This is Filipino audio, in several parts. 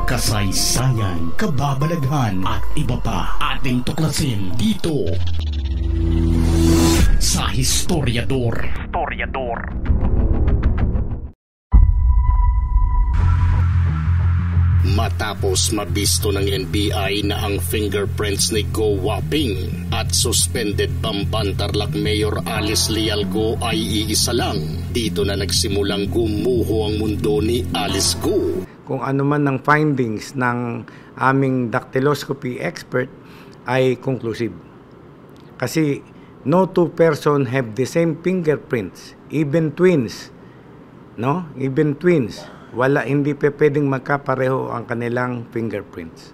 kasaysayan, kababalaghan at iba pa ating tuklasin dito sa Historiador. Matapos mabisto ng NBI na ang fingerprints ni Go Waping at suspended Bamban Tarlac Mayor Alice Lialgo ay iisa lang, dito na nagsimulang gumuho ang mundo ni Alice Go. Kung ano man ang findings ng aming dactyloscopy expert ay conclusive. Kasi no two person have the same fingerprints, even twins. No? Even twins. Hindi pwedeng magkapareho ang kanilang fingerprints.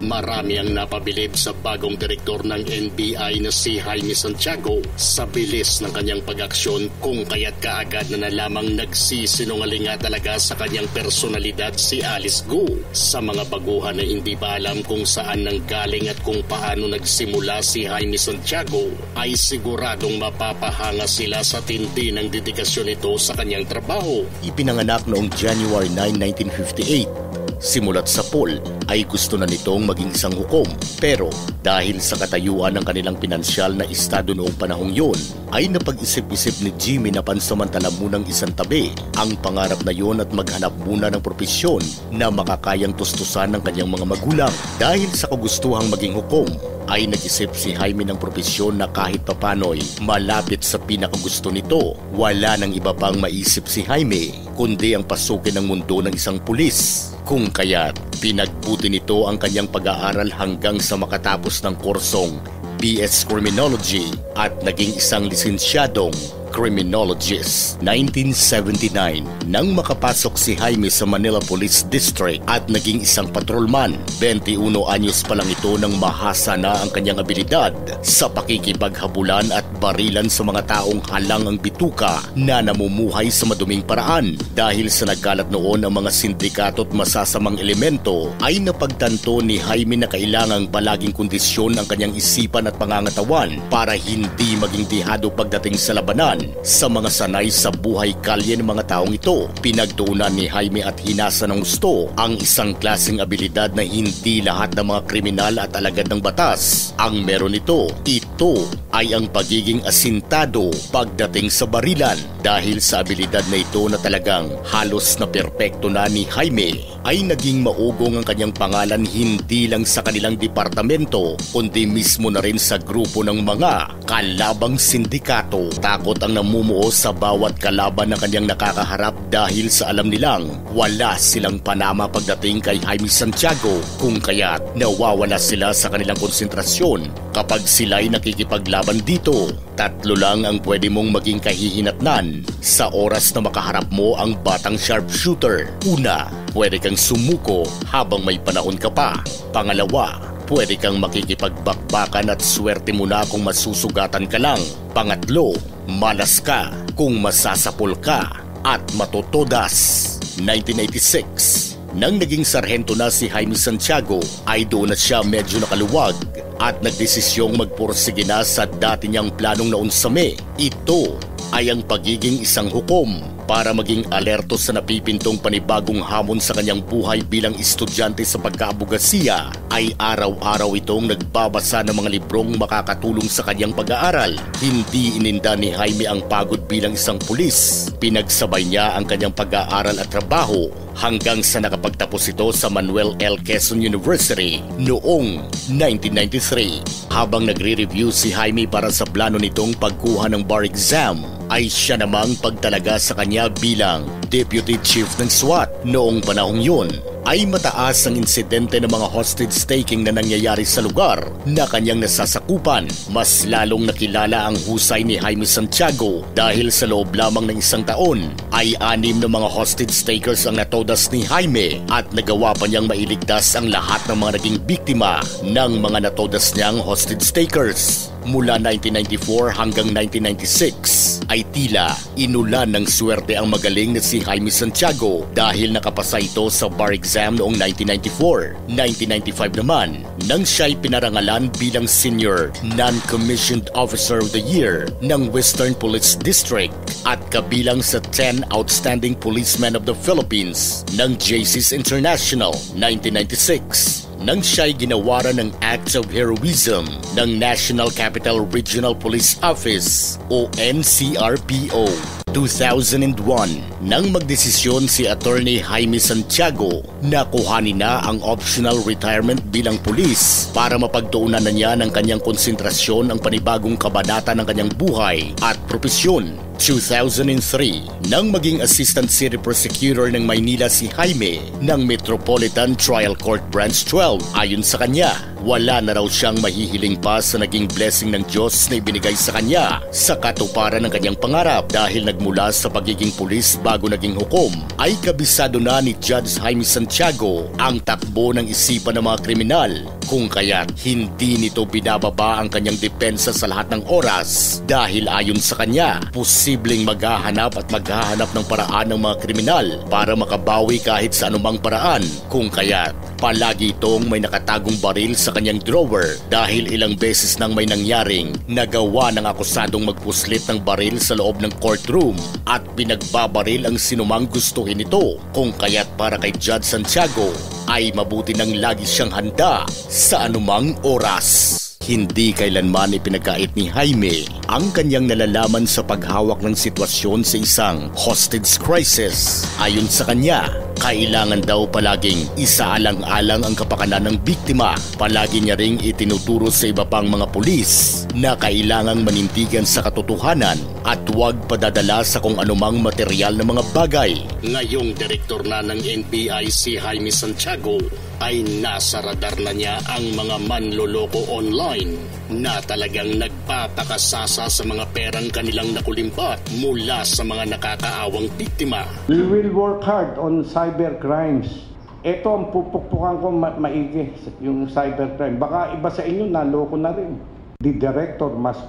Marami ang napabilib sa bagong direktor ng NBI na si Jaime Santiago sa bilis ng kanyang pag-aksyon, kung kaya't kaagad na lamang nagsisinungaling nga talaga sa kanyang personalidad si Alice Go. Sa mga baguhan na hindi pa alam kung saan nanggaling at kung paano nagsimula si Jaime Santiago, ay siguradong mapapahanga sila sa tindi ng dedikasyon nito sa kanyang trabaho. Ipinanganak noong January 9, 1958. Simulat sa pool ay gusto na nitong maging isang hukom, pero dahil sa katayuan ng kanilang pinansyal na estado noong panahong yun, ay napag-isip-isip ni Jimmy na pansamantala munang isang tabi ang pangarap na yun at maghanap muna ng propesyon na makakayang tustusan ng kanyang mga magulang. Dahil sa kagustuhang maging hukom, ay nag-isip si Jaime ng propesyon na kahit papano'y malapit sa pinakagusto nito. Wala nang iba pang maisip si Jaime kundi ang pasukin ng mundo ng isang pulis. Kung kaya't pinagbuti nito ang kanyang pag-aaral hanggang sa makatapos ng kursong BS Criminology at naging isang lisensyadong criminologist. 1979, nang makapasok si Jaime sa Manila Police District at naging isang patrolman. 21 anyos pa lang ito nang mahasa na ang kanyang abilidad sa pakikipaghabulan at barilan sa mga taong halang ang bituka na namumuhay sa maduming paraan. Dahil sa nagkalat noon ang mga sindikato at masasamang elemento, ay napagtanto ni Jaime na kailangang palaging kondisyon ang kanyang isipan at pangangatawan para hindi maging dihado pagdating sa labanan sa mga sanay sa buhay kalye ng mga taong ito. Pinagtuunan ni Jaime at hinasa ng gusto ang isang klaseng abilidad na hindi lahat ng mga kriminal at alagad ng batas ang meron ito. Ito ay ang pagiging asintado pagdating sa barilan. Dahil sa abilidad na ito na talagang halos na perpekto na ni Jaime, ay naging maugong ang kanyang pangalan hindi lang sa kanilang departamento kundi mismo na rin sa grupo ng mga kalabang sindikato. Takot ang namumuo sa bawat kalaban na kanyang nakakaharap dahil sa alam nilang wala silang panama pagdating kay Jaime Santiago, kung kaya't nawawala sila sa kanilang konsentrasyon kapag sila'y nakikipaglaban dito. Tatlo lang ang pwede mong maging kahihinatnan sa oras na makaharap mo ang batang sharpshooter. Una, pwede kang sumuko habang may panahon ka pa. Pangalawa, pwede kang makikipagbakbakan at swerte mo na kung masusugatan ka lang. Pangatlo, malas ka kung masasapol ka at matutodas. 1986, nang naging sarhento na si Jaime Santiago, ay doon na siya medyo nakaluwag at nagdesisyong magpursige na sa dati niyang planong naunsame. Ito ay ang pagiging isang hukom para maging alerto sa napipintong panibagong hamon sa kanyang buhay bilang estudyante sa pagkaabogasiya. Ay araw-araw itong nagbabasa ng mga librong makakatulong sa kanyang pag-aaral. Hindi ininda ni Jaime ang pagod bilang isang pulis. Pinagsabay niya ang kanyang pag-aaral at trabaho hanggang sa nakapagtapos ito sa Manuel L. Quezon University noong 1993. Habang nagre-review si Jaime para sa plano nitong pagkuha ng bar exam, ay siya namang pagtalaga sa kanya bilang Deputy Chief ng SWAT. Noong panahong yun, ay mataas ang insidente ng mga hostage-taking na nangyayari sa lugar na kanyang nasasakupan. Mas lalong nakilala ang husay ni Jaime Santiago dahil sa loob lamang ng isang taon ay 6 na mga hostage-takers ang natodas ni Jaime at nagawa pa niyang mailigtas ang lahat ng mga naging biktima ng mga natodas niyang hostage-takers. Mula 1994 hanggang 1996 ay tila inulan ng swerte ang magaling na si Jaime Santiago dahil nakapasa ito sa bar exam exam noong 1994. 1995 naman, nang siya'y pinarangalan bilang Senior Non-Commissioned Officer of the Year ng Western Police District at kabilang sa 10 Outstanding Policemen of the Philippines ng JC's International. 1996, nang siya'y ginawaran ng Acts of Heroism ng National Capital Regional Police Office o NCRPO. 2001, nang magdesisyon si Attorney Jaime Santiago na kuhanin na ang optional retirement bilang pulis para mapagtuunan na niya ng kanyang konsentrasyon ang panibagong kabanata ng kanyang buhay at propesyon. 2003, nang maging Assistant City Prosecutor ng Maynila si Jaime ng Metropolitan Trial Court Branch 12. Ayon sa kanya, wala na raw siyang mahihiling pa sa naging blessing ng Diyos na ibinigay sa kanya sa katuparan ng kanyang pangarap dahil nagmula sa pagiging pulis bago naging hukom ay kabisado na ni Judge Jaime Santiago ang takbo ng isipan ng mga kriminal kung kaya't hindi nito binababa ang kanyang depensa sa lahat ng oras dahil ayon sa kanya, posibleng maghahanap ng paraan ng mga kriminal para makabawi kahit sa anumang paraan kung kaya't palagi itong may nakatagong baril sa kanyang drawer dahil ilang beses nang may nangyaring nagawa ng akusadong magpuslit ng baril sa loob ng courtroom at pinagbabaril ang sinumang gustuhin ito kung kaya't para kay Judge Santiago ay mabuti nang lagi siyang handa sa anumang oras. Hindi kailanman ipinagkait ni Jaime ang kanyang nalalaman sa paghawak ng sitwasyon sa isang hostage crisis. Ayon sa kanya, kailangan daw palaging isaalang-alang ang kapakanan ng biktima. Palagi niya ring itinuturo sa iba pang mga pulis na kailangang manindigan sa katotohanan at huwag padadala sa kung anumang material na mga bagay. Ngayong direktor na ng NBI si Jaime Santiago ay nasa radar na niya ang mga manloloko online na talagang nagpapakasasa sa mga perang kanilang nakulimbat mula sa mga nakakaawang biktima. We will work hard on cyber crimes. Ito ang pupukpukan ko maigi, yung cybercrime. Baka iba sa inyo, naloko na rin. The director must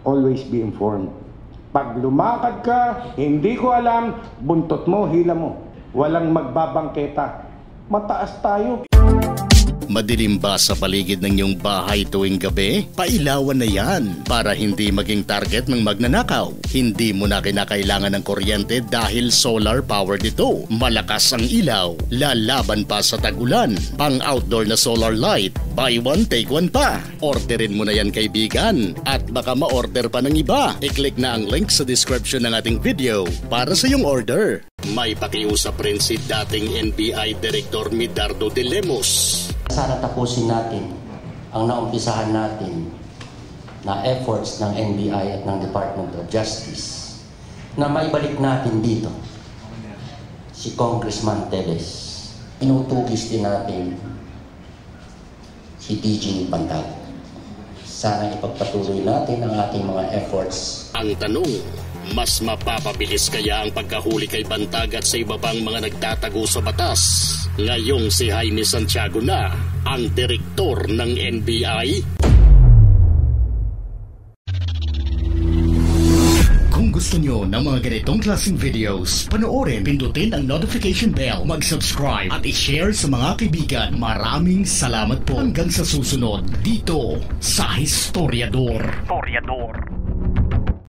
always be informed. Pag lumakad ka, hindi ko alam, buntot mo, hila mo. Walang magbabangketa. Mataas tayo. Madilim ba sa paligid ng iyong bahay tuwing gabi? Pailawan na yan para hindi maging target ng magnanakaw. Hindi mo na kinakailangan ng kuryente dahil solar powered ito. Malakas ang ilaw, lalaban pa sa tag-ulan. Pang outdoor na solar light, buy one take one pa. Orderin mo na yan kaibigan at baka ma-order pa ng iba. I-click na ang link sa description ng ating video para sa iyong order. May pakiusap rin si dating NBI Director Medardo de Lemos. Sana tapusin natin ang naumpisahan natin na efforts ng NBI at ng Department of Justice na maibalik natin dito si Congressman Teves. Inutugis din natin si DG Pantag. Sana ipagpatuloy natin ang ating mga efforts. Ang tanong, mas mapapabilis kaya ang pagkahuli kay Bantag at sa iba pang mga nagtatago sa batas? Ngayong si Jaime Santiago na ang direktor ng NBI? Kung gusto nyo ng mga ganitong klaseng videos, panoorin, pindutin ang notification bell, mag-subscribe at i-share sa mga kaibigan. Maraming salamat po hanggang sa susunod dito sa Historiador.